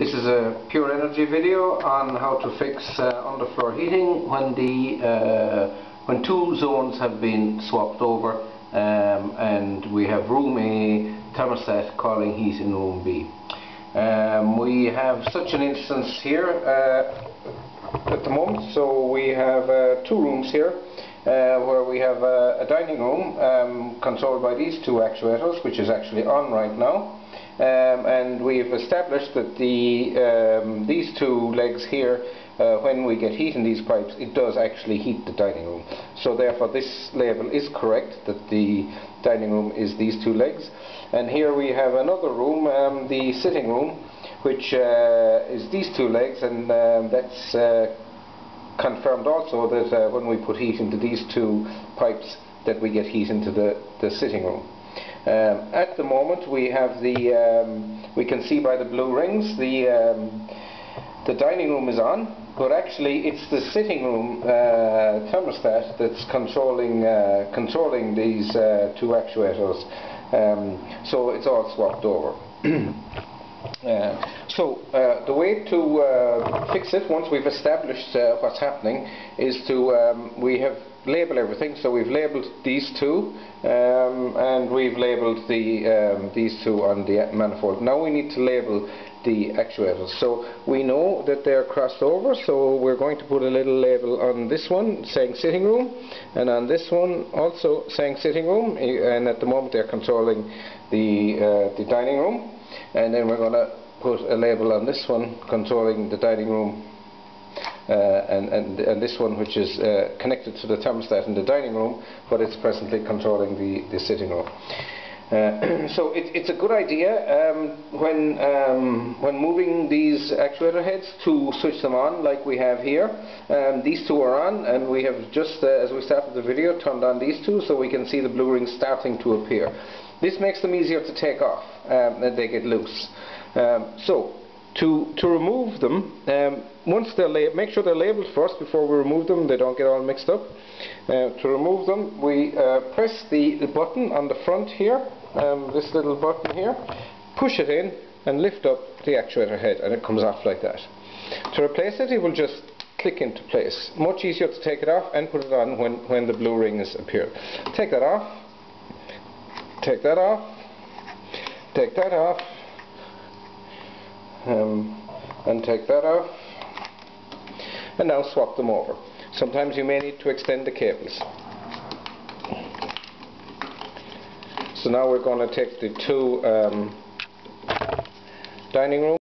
This is a pure energy video on how to fix underfloor heating when two zones have been swapped over and we have room A thermostat calling heat in room B. We have such an instance here at the moment, so we have two rooms here where we have a dining room controlled by these two actuators, which is actually on right now. And we've established that these two legs here, when we get heat in these pipes, it does actually heat the dining room. So therefore this label is correct, that the dining room is these two legs. And here we have another room, the sitting room, which is these two legs, and that's confirmed also that when we put heat into these two pipes, that we get heat into the sitting room. At the moment we have we can see by the blue rings the dining room is on, but actually it's the sitting room thermostat that's controlling these two actuators, so it's all swapped over. The way to fix it, once we've established what's happening, is to we have labeled everything. So we've labeled these two and we've labeled these two on the manifold. Now we need to label the actuators. So we know that they're crossed over, so we're going to put a little label on this one saying sitting room, and on this one also saying sitting room, and at the moment they're controlling the dining room. And then we're going to put a label on this one controlling the dining room, and this one, which is connected to the thermostat in the dining room, but it's presently controlling the sitting room. So it's a good idea when moving these actuator heads to switch them on, like we have here. These two are on, and we have just, as we started the video, turned on these two, so we can see the blue rings starting to appear. This makes them easier to take off, and they get loose. So to remove them, once they're make sure they're labeled first before we remove them, they don't get all mixed up. To remove them, we press the button on the front here, this little button here, push it in and lift up the actuator head, and it comes off like that. To replace it, it will just click into place. Much easier to take it off and put it on when the blue rings appear. Take that off, take that off, take that off, and take that off, and now swap them over. Sometimes you may need to extend the cables. So now we're going to take the two dining room